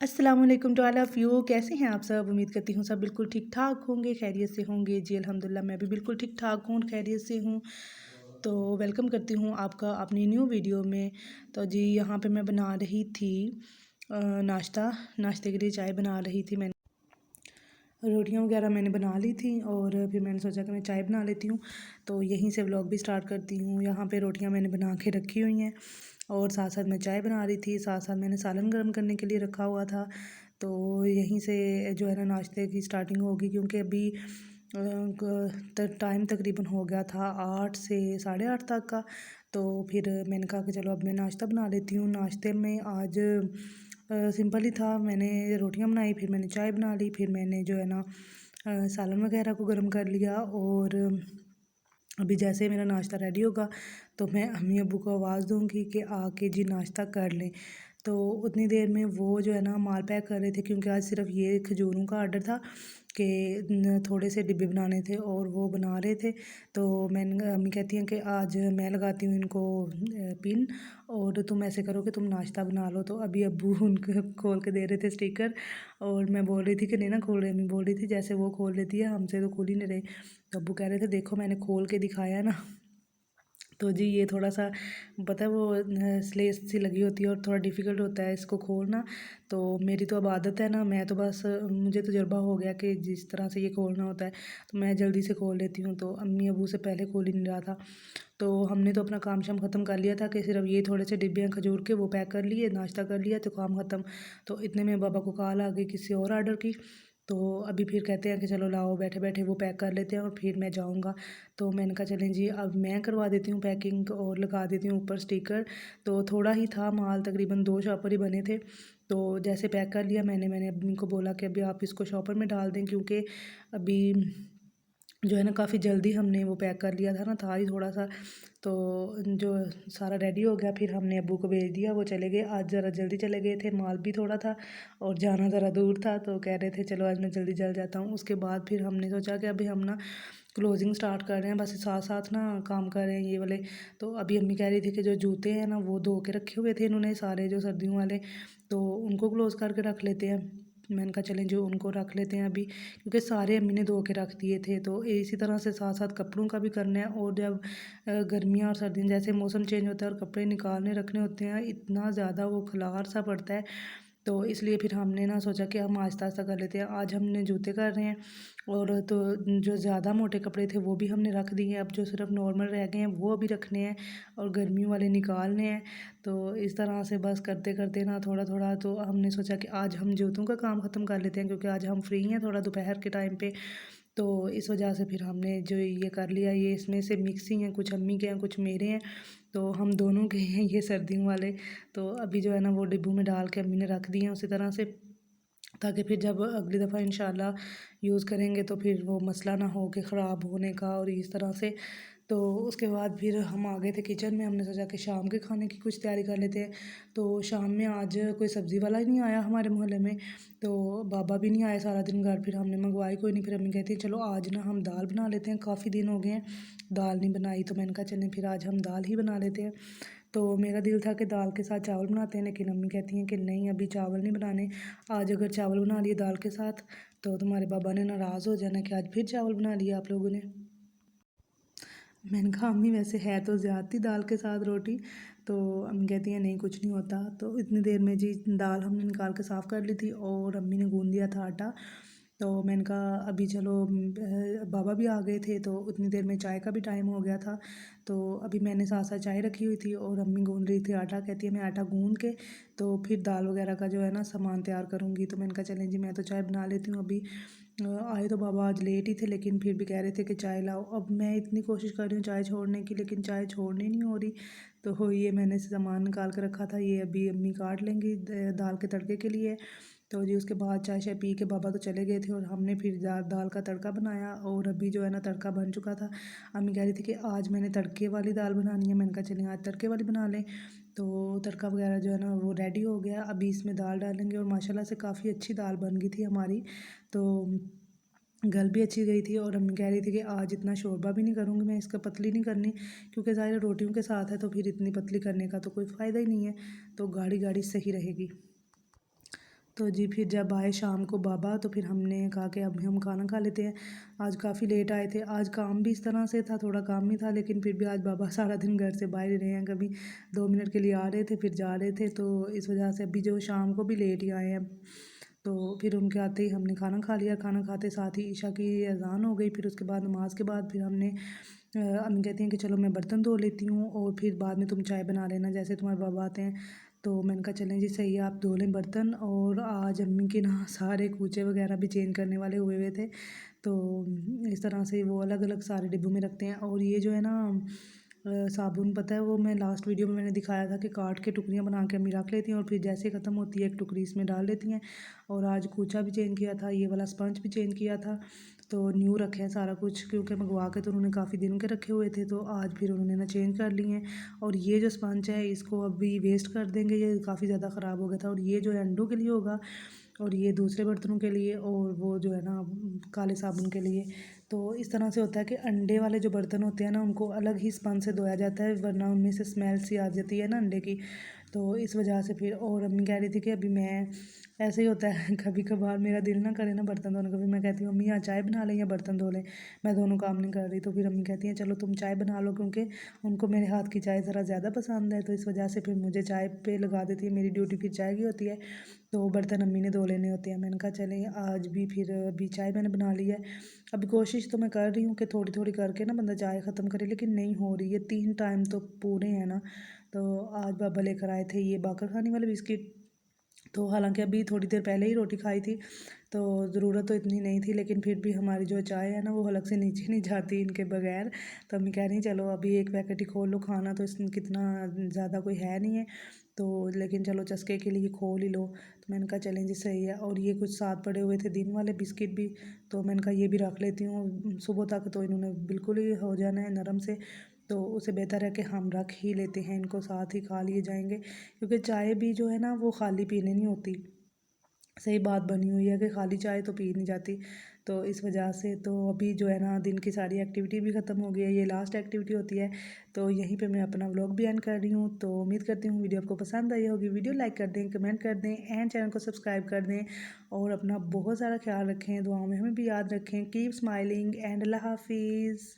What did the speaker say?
अस्सलाम वालेकुम to all of you. कैसे हैं आप सब? उम्मीद करती हूँ सब बिल्कुल ठीक-ठाक होंगे, खैरियत से होंगे। जी अल्हम्दुलिल्लाह मैं भी बिल्कुल ठीक-ठाक हूँ, खैरियत से हूँ। तो वेलकम करती हूँ आपका अपनी न्यू वीडियो में। तो जी यहाँ पे मैं बना रही थी नाश्ता। नाश्ते के लिए चाय बना रही थी मैं। रोटियां वगैरह मैंने बना ली थी और फिर मैंने सोचा कि मैं चाय बना लेती हूँ। तो यहीं से व्लॉग भी स्टार्ट करती हूँ। यहाँ पे रोटियां मैंने बना के रखी हुई हैं और साथ साथ मैं चाय बना रही थी। साथ साथ मैंने सालन गर्म करने के लिए रखा हुआ था। तो यहीं से जो है ना नाश्ते की स्टार्टिंग होगी, क्योंकि अभी टाइम तकरीबन हो गया था 8 से 8:30 तक का। तो फिर मैंने कहा कि चलो अब मैं नाश्ता बना लेती हूँ। नाश्ते में आज सिंपल ही था। मैंने रोटियां बनाई, फिर मैंने चाय बना ली, फिर मैंने जो है ना सालन वगैरह को गर्म कर लिया। और अभी जैसे मेरा नाश्ता रेडी होगा तो मैं अम्मी अब्बू को आवाज़ दूंगी कि आके जी नाश्ता कर लें। तो उतनी देर में वो जो है ना माल पैक कर रहे थे, क्योंकि आज सिर्फ ये खजूरों का ऑर्डर था कि थोड़े से डिब्बे बनाने थे और वो बना रहे थे। तो मैंने अम्मी कहती हैं कि आज मैं लगाती हूँ इनको पिन, और तुम ऐसे करो कि तुम नाश्ता बना लो। तो अभी अब्बू उनको खोल के दे रहे थे स्टिकर, और मैं बोल रही थी कि नहीं ना खोल रहे। अम्मी बोल रही थी जैसे वो खोल लेती है हमसे तो खुल ही नहीं रहे। तो अब्बू कह रहे थे देखो मैंने खोल के दिखाया ना। तो जी ये थोड़ा सा पता है वो स्लेस सी लगी होती है और थोड़ा डिफ़िकल्ट होता है इसको खोलना। तो मेरी तो अब आदत है ना, मैं तो बस मुझे तजुर्बा हो गया कि जिस तरह से ये खोलना होता है तो मैं जल्दी से खोल लेती हूँ। तो अम्मी अबू से पहले खोल ही नहीं रहा था। तो हमने तो अपना काम शाम ख़त्म कर लिया था कि सिर्फ ये थोड़े से डिब्बे खजूर के वो पैक कर लिए, नाश्ता कर लिया तो काम ख़त्म। तो इतने में बाबा को कॉल आ गई किसी और ऑर्डर की। तो अभी फिर कहते हैं कि चलो लाओ बैठे बैठे वो पैक कर लेते हैं और फिर मैं जाऊंगा। तो मैंने कहा चलें जी अब मैं करवा देती हूँ पैकिंग और लगा देती हूँ ऊपर स्टिकर। तो थोड़ा ही था माल, तकरीबन 2 शॉपर ही बने थे। तो जैसे पैक कर लिया मैंने अम्मी को बोला कि अभी आप इसको शॉपर में डाल दें, क्योंकि अभी जो है ना काफ़ी जल्दी हमने वो पैक कर लिया था ना, था ही थोड़ा सा। तो जो सारा रेडी हो गया फिर हमने अब्बू को भेज दिया, वो चले गए। आज ज़रा जल्दी चले गए थे, माल भी थोड़ा था और जाना ज़रा दूर था। तो कह रहे थे चलो आज मैं जल्दी चल जाता हूँ। उसके बाद फिर हमने सोचा कि अभी हम ना क्लोजिंग स्टार्ट कर रहे हैं, बस साथ साथ ना काम कर रहे हैं ये वाले। तो अभी अम्मी कह रही थी कि जो जूते हैं ना वो धो के रखे हुए थे इन्होंने सारे, जो सर्दियों वाले, तो उनको क्लोज़ करके रख लेते हैं। मैंने कहा चलें जो उनको रख लेते हैं अभी, क्योंकि सारे अम्मी ने धो के रख दिए थे। तो इसी तरह से साथ साथ कपड़ों का भी करना है। और जब गर्मियाँ और सर्दियाँ जैसे मौसम चेंज होता है और कपड़े निकालने रखने होते हैं, इतना ज़्यादा वो खलार सा पड़ता है। तो इसलिए फिर हमने ना सोचा कि हम आहिस्ता आहिस्ता कर लेते हैं। आज हमने जूते कर रहे हैं, और तो जो ज़्यादा मोटे कपड़े थे वो भी हमने रख दिए हैं। अब जो सिर्फ नॉर्मल रह गए हैं वो अभी रखने हैं और गर्मियों वाले निकालने हैं। तो इस तरह से बस करते करते ना थोड़ा थोड़ा, तो हमने सोचा कि आज हम जूतों का काम ख़त्म कर लेते हैं, क्योंकि आज हम फ्री हैं थोड़ा दोपहर के टाइम पे। तो इस वजह से फिर हमने जो ये कर लिया, ये इसमें से मिक्सिंग है, कुछ अम्मी के हैं कुछ मेरे हैं, तो हम दोनों के हैं ये सर्दियों वाले। तो अभी जो है ना वो डिब्बों में डाल के अम्मी ने रख दिए हैं उसी तरह से, ताकि फिर जब अगली दफ़ा इंशाल्लाह यूज़ करेंगे तो फिर वो मसला ना हो कि ख़राब होने का और इस तरह से। तो उसके बाद फिर हम आ गए थे किचन में। हमने सोचा कि शाम के खाने की कुछ तैयारी कर लेते हैं। तो शाम में आज कोई सब्ज़ी वाला ही नहीं आया हमारे मोहल्ले में, तो बाबा भी नहीं आए सारा दिन घर। फिर हमने मंगवाई कोई नहीं, फिर अम्मी कहती चलो आज ना हम दाल बना लेते हैं, काफ़ी दिन हो गए हैं दाल नहीं बनाई। तो मैंने कहा चलें फिर आज हम दाल ही बना लेते हैं। तो मेरा दिल था कि दाल के साथ चावल बनाते हैं, लेकिन अम्मी कहती हैं कि नहीं अभी चावल नहीं बनाने। आज अगर चावल बना लिए दाल के साथ तो तुम्हारे बाबा ने नाराज़ हो जाना कि आज फिर चावल बना लिए आप लोगों ने। मैंने कहा अम्मी वैसे है तो ज़्यादती दाल के साथ रोटी। तो अम्मी कहती हैं नहीं कुछ नहीं होता। तो इतनी देर में जी दाल हमने निकाल के साफ़ कर ली थी और अम्मी ने गूँध दिया था आटा। तो मैंने कहा अभी चलो बाबा भी आ गए थे तो उतनी देर में चाय का भी टाइम हो गया था। तो अभी मैंने साथ साथ चाय रखी हुई थी और अम्मी गूँध रही थी आटा। कहती है मैं आटा गूँध के तो फिर दाल वगैरह का जो है ना सामान तैयार करूँगी। तो मैंने कहा चलें जी मैं तो चाय बना लेती हूँ अभी। आए तो बाबा आज लेट ही थे, लेकिन फिर भी कह रहे थे कि चाय लाओ। अब मैं इतनी कोशिश कर रही हूँ चाय छोड़ने की, लेकिन चाय छोड़नी नहीं हो रही। तो ये मैंने सामान निकाल के रखा था, ये अभी अम्मी काट लेंगी दाल के तड़के के लिए। तो जी उसके बाद चाय शाय पी के बाबा तो चले गए थे और हमने फिर दाल का तड़का बनाया। और अभी जो है ना तड़का बन चुका था। अम्मी कह रही थी कि आज मैंने तड़के वाली दाल बनानी है। मैंने कहा चलें आज तड़के वाली बना लें। तो तड़का वगैरह जो है ना वो रेडी हो गया। अभी इसमें दाल डालेंगे और माशाल्लाह से काफ़ी अच्छी दाल बन गई थी हमारी। तो गल भी अच्छी गई थी। और अम्मी कह रही थी कि आज इतना शोरबा भी नहीं करूँगी मैं, इसका पतली नहीं करनी, क्योंकि ज़ाहिर रोटियों के साथ है तो फिर इतनी पतली करने का तो कोई फ़ायदा ही नहीं है, तो गाढ़ी गाढ़ी सही रहेगी। तो जी फिर जब आए शाम को बाबा तो फिर हमने कहा कि अब हम खाना खा लेते हैं। आज काफ़ी लेट आए थे, आज काम भी इस तरह से था, थोड़ा काम ही था, लेकिन फिर भी आज बाबा सारा दिन घर से बाहर ही रहे हैं, कभी 2 मिनट के लिए आ रहे थे फिर जा रहे थे, तो इस वजह से अभी जो शाम को भी लेट ही आए हैं। तो फिर उनके आते ही हमने खाना खा लिया, खाना खाते साथ ही ईशा की अज़ान हो गई, फिर उसके बाद नमाज के बाद फिर हमने अम्मी कहती हैं कि चलो मैं बर्तन धो लेती हूँ और फिर बाद में तुम चाय बना लेना जैसे तुम्हारे बाबा आते हैं। तो मैंने कहा चलें जी सही है, आप धो लें बर्तन। और आज अम्मी के ना सारे कूचे वगैरह भी चेंज करने वाले हुए हुए थे, तो इस तरह से वो अलग अलग सारे डिब्बों में रखते हैं। और ये जो है ना साबुन, पता है वो मैं लास्ट वीडियो में मैंने दिखाया था कि काट के टुकड़ियाँ बना के अम्मी रख लेती हैं और फिर जैसे ख़त्म होती है एक टुकड़ी इसमें डाल लेती हैं। और आज कूचा भी चेंज किया था, ये वाला स्पंज भी चेंज किया था, तो न्यू रखे हैं सारा कुछ, क्योंकि मंगवा के तो उन्होंने काफ़ी दिनों के रखे हुए थे, तो आज फिर उन्होंने ना चेंज कर लिए हैं। और ये जो स्पंज है इसको अभी वेस्ट कर देंगे, ये काफ़ी ज़्यादा ख़राब हो गया था। और ये जो है अंडों के लिए होगा और ये दूसरे बर्तनों के लिए, और वो जो है ना काले साबुन के लिए। तो इस तरह से होता है कि अंडे वाले जो बर्तन होते हैं ना उनको अलग ही स्पंज से धोया जाता है, वरना उनमें से स्मेल सी आ जाती है ना अंडे की। तो इस वजह से फिर, और अम्मी कह रही थी कि अभी मैं, ऐसे ही होता है कभी कभार मेरा दिल ना करे ना बर्तन धोने का, फिर मैं कहती हूँ अम्मी यहाँ चाय बना लें या बर्तन धो लें, मैं दोनों काम नहीं कर रही। तो फिर अम्मी कहती हैं चलो तुम चाय बना लो, क्योंकि उनको मेरे हाथ की चाय ज़रा ज़्यादा पसंद है, तो इस वजह से फिर मुझे चाय पे लगा देती है, मेरी ड्यूटी फिर चाय की होती है, तो बर्तन अम्मी ने धो लेने होते हैं। मैंने कहा चलें आज भी फिर अभी चाय मैंने बना ली है। अभी कोशिश तो मैं कर रही हूँ कि थोड़ी थोड़ी करके ना बंदा चाय ख़त्म करे, लेकिन नहीं हो रही है, 3 टाइम तो पूरे हैं ना। तो आज बाबा लेकर आए थे ये बाकर खाने वाले बिस्किट, तो हालांकि अभी थोड़ी देर पहले ही रोटी खाई थी, तो ज़रूरत तो इतनी नहीं थी, लेकिन फिर भी हमारी जो चाय है ना वो हलक से नीचे नहीं जाती इनके बगैर। तो अम्मी कह रही चलो अभी एक पैकेट ही खोल लो, खाना तो इसमें कितना ज़्यादा कोई है नहीं है, तो लेकिन चलो चस्के के लिए खोल ही लो। तो मैंने कहा चलें जी सही है। और ये कुछ साथ पड़े हुए थे दिन वाले बिस्किट भी, तो मैंने कहा ये भी रख लेती हूँ, सुबह तक तो इन्होंने बिल्कुल ही हो जाना है नरम से, तो उससे बेहतर है कि हम रख ही लेते हैं, इनको साथ ही खा लिए जाएंगे, क्योंकि चाय भी जो है ना वो खाली पीने नहीं होती। सही बात बनी हुई है कि खाली चाय तो पी नहीं जाती, तो इस वजह से तो अभी जो है ना दिन की सारी एक्टिविटी भी ख़त्म हो गई है, ये लास्ट एक्टिविटी होती है। तो यहीं पे मैं अपना व्लॉग भी एंड कर रही हूँ। तो उम्मीद करती हूँ वीडियो आपको पसंद आई होगी, वीडियो लाइक कर दें, कमेंट कर दें एंड चैनल को सब्सक्राइब कर दें, और अपना बहुत सारा ख्याल रखें, दुआओं में हमें भी याद रखें। कीप स्माइलिंग एंड अल्लाह हाफिज़।